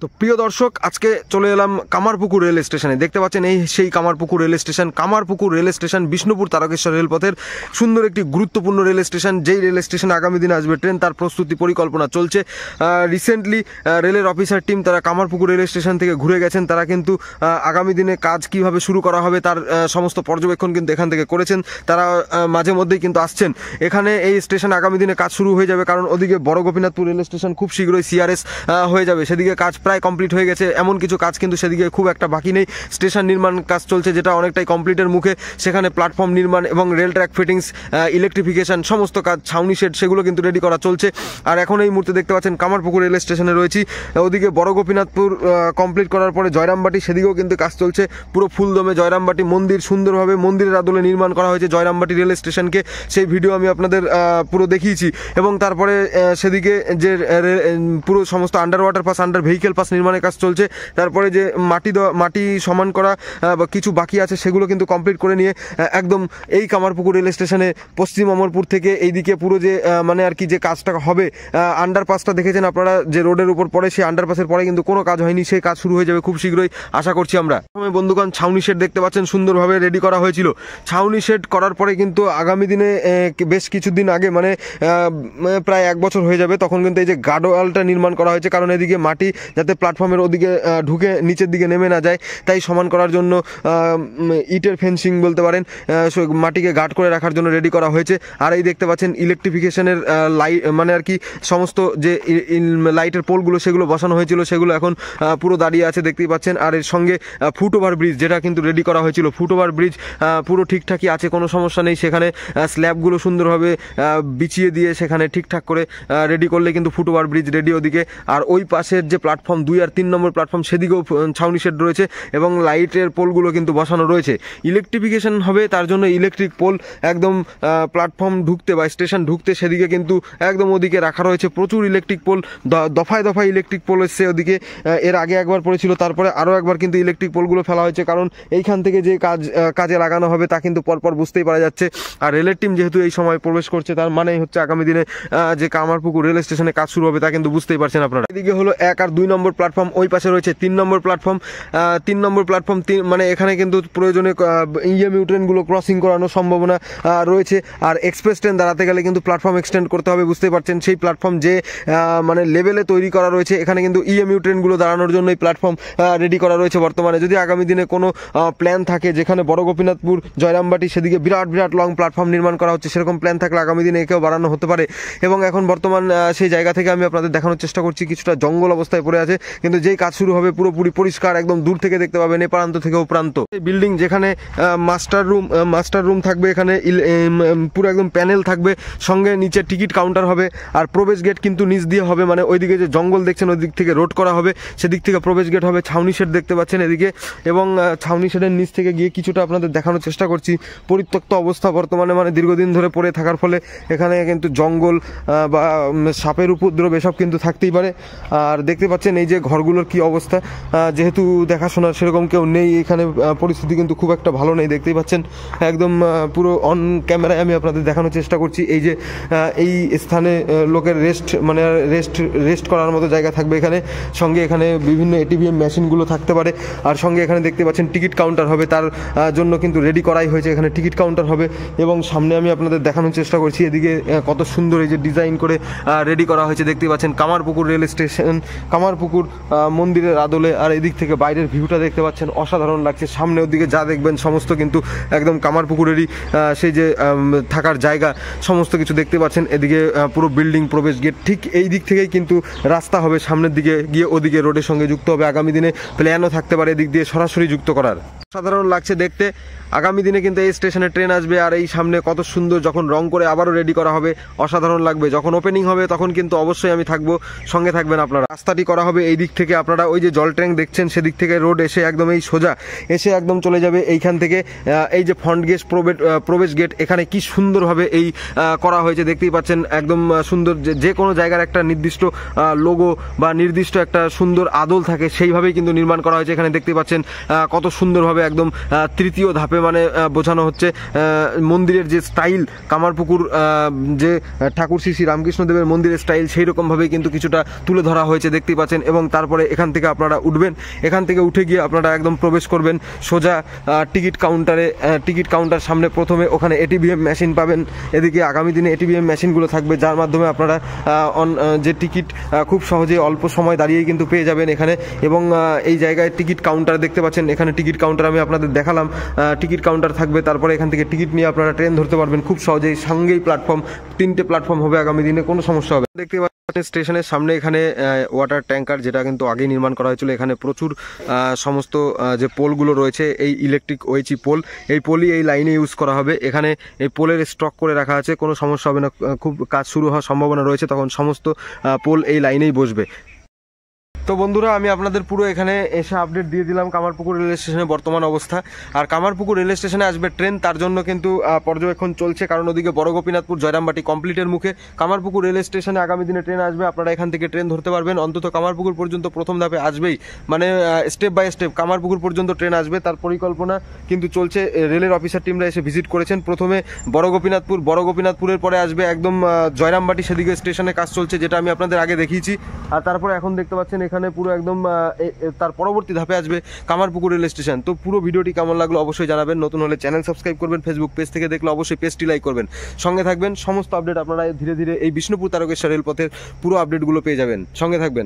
তো প্রিয় দর্শক, আজকে চলে এলাম কামারপুকুর রেল স্টেশনে। দেখতে পাচ্ছেন এই সেই Kamarpukur rail station. Kamarpukur rail station Bishnupur Tarakeswar রেলপথের সুন্দর একটি গুরুত্বপূর্ণ রেল স্টেশন। যেই রেল স্টেশনে আগামী দিনে আসবে ট্রেন, তার প্রস্তুতি পরিকল্পনা চলছে। রিসেন্টলি রেলের অফিসার টিম তারা কামারপুকুর রেল স্টেশন থেকে ঘুরে গেছেন। তারা কিন্তু আগামী দিনে কাজ কিভাবে শুরু করা হবে তার সমস্ত পর্যবেক্ষণ কিন্তু এখান থেকে করেছেন। তারা মাঝে মধ্যেই কিন্তু আসছেন এখানে। এই স্টেশনে আগামী দিনে কাজ শুরু হয়ে যাবে, কারণ ওদিকে বড় গোপীনাথপুর রেল স্টেশন খুব শীঘ্রই সিআরএস হয়ে যাবে। সেদিকে কাজ প্রায় কমপ্লিট হয়ে গেছে, এমন কিছু কাজ কিন্তু সেদিকে খুব একটা বাকি নেই। স্টেশন নির্মাণ কাজ চলছে, যেটা অনেকটাই কমপ্লিটের মুখে। সেখানে প্ল্যাটফর্ম নির্মাণ এবং রেল ট্র্যাক ফিটিংস, ইলেকট্রিফিকেশন, সমস্ত কাজ, ছাউনি শেড, সেগুলো কিন্তু রেডি করা চলছে। আর এখন এই মুহূর্তে দেখতে পাচ্ছেন কামারপুকুর রেল স্টেশনে রয়েছি। ওদিকে বড় গোপীনাথপুর কমপ্লিট করার পরে জয়রামবাটি, সেদিকেও কিন্তু কাজ চলছে পুরো ফুলদমে। জয়রামবাটি মন্দির সুন্দরভাবে মন্দিরের আদলে নির্মাণ করা হয়েছে জয়রামবাটি রেল স্টেশনকে। সেই ভিডিও আমি আপনাদের পুরো দেখিয়েছি। এবং তারপরে সেদিকে যে পুরো সমস্ত under water pass, under vehicle pass নির্মাণের কাজ চলছে। তারপরে যে মাটি সমান করা বা কিছু বাকি আছে, সেগুলো কিন্তু কমপ্লিট করে নিয়ে একদম এই কামারপুকুর রেল স্টেশনে পশ্চিম অমরপুর থেকে এইদিকে পুরো যে মানে আর কি যে কাজটা হবে, আন্ডারপাসটা দেখেছেন আপনারা যে রোডের উপর পড়ে, সেই আন্ডারপাসের পরে কিন্তু কোনো কাজ হয়নি, সেই কাজ শুরু হয়ে যাবে খুব শীঘ্রই, আশা করছি আমরা। বন্ধুগণ, ছাউনি শেড দেখতে পাচ্ছেন সুন্দরভাবে রেডি করা হয়েছিল। ছাউনি শেড করার পরে কিন্তু আগামী দিনে বেশ কিছুদিন আগে, মানে প্রায় 1 বছর হয়ে যাবে, তখন কিন্তু এই যে গার্ডওয়ালটা নির্মাণ করা হয়েছে। কারণ এদিকে মাটি যাতে প্ল্যাটফর্মের ওদিকে ঢুকে নিচের দিকে নেমে না যায়, তাই সমান করার জন্য ইটের ফেন্সিং বলতে পারেন, মাটিকে গার্ড করে রাখার জন্য রেডি করা হয়েছে। আর এই দেখতে পাচ্ছেন ইলেকট্রিফিকেশনের লাইট, মানে আর কি সমস্ত যে লাইটের পোলগুলো সেগুলো বসানো হয়েছিল, সেগুলো এখন পুরো দাঁড়িয়ে আছে দেখতেই পাচ্ছেন। আর এর সঙ্গে ফুটওভার ব্রিজ, যেটা কিন্তু রেডি করা হয়েছিল, ফুটওভার ব্রিজ পুরো ঠিকঠাকই আছে, কোনো সমস্যা নেই। সেখানে স্ল্যাবগুলো সুন্দরভাবে বিছিয়ে দিয়ে সেখানে ঠিকঠাক করে রেডি করলে কিন্তু ফুটওভার ব্রিজ রেডি ওদিকে। আর ওই পাশের যে প্ল্যাটফর্ম 2 আর 3 নম্বর প্ল্যাটফর্ম, সেদিকেও ছাউনি শেড রয়েছে এবং লাইটের পোলগুলো কিন্তু বসানো রয়েছে। ইলেকট্রিফিকেশন হবে, তার জন্য ইলেকট্রিক পোল একদম প্ল্যাটফর্ম ঢুকতে বা স্টেশন ঢুকতে সেদিকে কিন্তু একদম ওদিকে রাখা রয়েছে। প্রচুর ইলেকট্রিক পোল, দফায় দফায় ইলেকট্রিক পোল এসছে ওদিকে। এর আগে একবার পড়েছিল, তারপরে আরও একবার কিন্তু ইলেকট্রিক পোলগুলো ফেলা হয়েছে, কারণ এইখান থেকে যে কাজে লাগানো হবে তা কিন্তু পরপর বুঝতেই পারা যাচ্ছে। আর রেলের টিম যেহেতু এই সময় প্রবেশ করছে, তার মানেই হচ্ছে আগামী দিনে যে কামারপুকুর রেল স্টেশনে কাজ শুরু হবে, তা কিন্তু বুঝতেই পারছেন আপনারা। এদিকে হলো 1 আর 2 নম্বর প্ল্যাটফর্ম, ওই পাশে রয়েছে 3 নম্বর প্ল্যাটফর্ম। 3 নম্বর প্ল্যাটফর্ম মানে এখানে কিন্তু প্রয়োজনে ইএমইউ ট্রেনগুলো ক্রসিং করানোর সম্ভাবনা রয়েছে। আর এক্সপ্রেস ট্রেন দাঁড়াতে গেলে কিন্তু প্ল্যাটফর্ম এক্সটেন্ড করতে হবে, বুঝতেই পারছেন। সেই প্ল্যাটফর্ম যে মানে লেভেলে তৈরি করা রয়েছে, এখানে কিন্তু ইএমইউ ট্রেনগুলো দাঁড়ানোর জন্য এই প্ল্যাটফর্ম রেডি করা রয়েছে বর্তমানে। যদি আগামী দিনে কোনো প্ল্যান থাকে, যেখানে বড় গোপীনাথপুর জয়রামবাটি সেদিকে বিরাট লং প্ল্যাটফর্ম নির্মাণ করা হচ্ছে, সেরকম প্ল্যান থাকলে আগামী দিনে একেও বাড়ানো হতে পারে। এবং এখন বর্তমান সেই জায়গা থেকে আমি আপনাদের দেখানোর চেষ্টা করছি, কিছুটা জঙ্গল অবস্থায় পড়ে আছে, কিন্তু যেই কাজ শুরু হবে পুরোপুরি পরিষ্কার, একদম দূর থেকে দেখতে পাবেন, এ প্রান্ত থেকে ও প্রান্ত। এই বিল্ডিং, যেখানে মাস্টার রুম থাকবে, এখানে পুরো একদম প্যানেল থাকবে, সঙ্গে নিচে টিকিট কাউন্টার হবে। আর প্রবেশ গেট কিন্তু নিচ দিয়ে হবে, মানে ওইদিকে যে জঙ্গল দেখছেন ওই দিক থেকে রোড করা হবে, সেদিক থেকে প্রবেশ গেট হবে। ছাউনি শেড দেখতে পাচ্ছেন এদিকে, এবং ছাউনি শেডের নিচ থেকে গিয়ে কিছুটা আপনাদের দেখানোর চেষ্টা করছি। পরিত্যক্ত অবস্থা বর্তমানে, মানে দীর্ঘদিন ধরে পড়ে থাকার ফলে এখানে কিন্তু জঙ্গল বা সাপের উপদ্রব এসব কিন্তু থাকতেই পারে। আর দেখতে পাচ্ছেন এই যে ঘরগুলোর কি অবস্থা, যেহেতু দেখাশোনার সেরকম কেউ নেই এখানে, পরিস্থিতি কিন্তু খুব একটা ভালো নেই, দেখতেই পাচ্ছেন। একদম পুরো অন ক্যামেরায় আমি আপনাদের দেখানোর চেষ্টা করছি। এই যে এই স্থানে লোকের রেস্ট করার মতো জায়গা থাকবে এখানে, সঙ্গে এখানে বিভিন্ন এটিএম মেশিনগুলো থাকতে পারে। আর সঙ্গে এখানে দেখতে পাচ্ছেন টিকিট কাউন্টার হবে, তার জন্য কিন্তু রেডি করাই হয়েছে, এখানে টিকিট কাউন্টার হবে। এবং সামনে আমি আপনাদের দেখানোর চেষ্টা করছি, এদিকে কত সুন্দর এই যে ডিজাইন করে রেডি করা হয়েছে, দেখতে পাচ্ছেন কামারপুকুর রেল স্টেশন, কামারপুকুর মন্দিরের আদলে। আর এদিক থেকে বাইরের ভিউটা দেখতে পাচ্ছেন, অসাধারণ লাগছে। সামনে ওদিকে যা দেখবেন সমস্ত কিন্তু একদম কামারপুকুরেরই সেই যে থাকার জায়গা, সমস্ত কিছু দেখতে পাচ্ছেন। এদিকে পুরো বিল্ডিং, প্রবেশ গেট, ঠিক এই দিক থেকেই কিন্তু রাস্তা হবে সামনের দিকে গিয়ে, ওদিকে রোডের সঙ্গে যুক্ত হবে। আগামী দিনে প্ল্যানও থাকতে পারে এদিক দিয়ে সরাসরি যুক্ত করার। সাধারণ লাগছে দেখতে। আগামী দিনে কিন্তু এই স্টেশনে ট্রেন আসবে, আর এই সামনে কত সুন্দর, যখন রং করে আবারও রেডি করা হবে, অসাধারণ লাগবে। যখন ওপেনিং হবে তখন কিন্তু অবশ্যই আমি থাকবো, সঙ্গে থাকবেন আপনারা। রাস্তাটি করা হবে এই দিক থেকে, আপনারা ওই যে জল ট্যাঙ্ক দেখছেন সেদিক থেকে রোড এসে একদম এই সোজা এসে একদম চলে যাবে এইখান থেকে। এই যে ফ্রন্ট গেট, প্রবেশ গেট, এখানে কি সুন্দরভাবে এই করা হয়েছে দেখতেই পাচ্ছেন। একদম সুন্দর, যে কোনো জায়গার একটা নির্দিষ্ট লোগো বা নির্দিষ্ট একটা সুন্দর আদল থাকে, সেইভাবেই কিন্তু নির্মাণ করা হয়েছে। এখানে দেখতে পাচ্ছেন কত সুন্দরভাবে একদম তৃতীয় ধাপে মানে বোঝানো হচ্ছে মন্দিরের যে স্টাইল, কামারপুকুর যে ঠাকুর শ্রী শ্রী রামকৃষ্ণদেবের মন্দিরের স্টাইল, সেই রকমভাবেই কিন্তু কিছুটা তুলে ধরা হয়েছে দেখতেই পাচ্ছেন। এবং তারপরে এখান থেকে আপনারা উঠবেন। এখান থেকে উঠে গিয়ে আপনারা একদম প্রবেশ করবেন সোজা টিকিট কাউন্টারে। টিকিট কাউন্টার সামনে প্রথমে ওখানে এটিভিএম মেশিন পাবেন। এদিকে আগামী দিনে এটিভিএম মেশিনগুলো থাকবে, যার মাধ্যমে আপনারা যে টিকিট খুব সহজে অল্প সময় দাঁড়িয়েই কিন্তু পেয়ে যাবেন এখানে। এবং এই জায়গায় টিকিট কাউন্টার দেখতে পাচ্ছেন, এখানে টিকিট কাউন্টার আমি আপনাদের দেখালাম। টিকিট কাউন্টার থাকবে, তারপরে এখান থেকে টিকিট নিয়ে আপনারা ট্রেন ধরতে পারবেন খুব সহজেই। সঙ্গেই প্ল্যাটফর্ম, 3টে প্ল্যাটফর্ম হবে আগামী দিনে, কোনো সমস্যা হবে। দেখতে পাচ্ছেন স্টেশনের সামনে এখানে ওয়াটার ট্যাঙ্কার, যেটা কিন্তু আগেই নির্মাণ করা হয়েছিল। এখানে প্রচুর সমস্ত যে পোলগুলো রয়েছে, এই ইলেকট্রিক ওএইচি পোল, এই পোলই এই লাইনে ইউজ করা হবে। এখানে এই পোলের স্টক করে রাখা আছে, কোনো সমস্যা হবে না। খুব কাজ শুরু হওয়ার সম্ভাবনা রয়েছে, তখন সমস্ত পোল এই লাইনেই বসবে। তো বন্ধুরা, আমি আপনাদের পুরো এখানে এসে আপডেট দিয়ে দিলাম কামারপুকুর রেল স্টেশনের বর্তমান অবস্থা। আর কামারপুকুর রেল স্টেশনে আসবে ট্রেন, তার জন্য কিন্তু পর্যবেক্ষণ চলছে, কারণ ওদিকে বড় গোপীনাথপুর জয়রামবাটি কমপ্লিটের মুখে। কামারপুকুর রেল স্টেশনে আগামী দিনে ট্রেন আসবে, আপনারা এখান থেকে ট্রেন ধরতে পারবেন। অন্তত কামারপুকুর পর্যন্ত প্রথম ধাপে আসবেই, মানে স্টেপ বাই স্টেপ কামারপুকুর পর্যন্ত ট্রেন আসবে, তার পরিকল্পনা কিন্তু চলছে। রেলের অফিসার টিমরা এসে ভিজিট করেছেন। প্রথমে বড় গোপীনাথপুরের পরে আসবে একদম জয়রামবাটি, সেদিকে স্টেশনে কাজ চলছে, যেটা আমি আপনাদের আগে দেখিয়েছি। আর তারপরে এখন দেখতে পাচ্ছেন এখানে পুরো একদম তার পরবর্তী ধাপে আসবে কামারপুকুর রেল স্টেশন। তো পুরো ভিডিওটি কেমন লাগলো অবশ্যই জানাবেন। নতুন হলে চ্যানেল সাবস্ক্রাইব করবেন, ফেসবুক পেজ থেকে দেখলে অবশ্যই পেজটি লাইক করবেন, সঙ্গে থাকবেন। সমস্ত আপডেট আপনারা ধীরে ধীরে এই বিষ্ণুপুর তারকেশ্বর রেলপথের পুরো আপডেটগুলো পেয়ে যাবেন, সঙ্গে থাকবেন।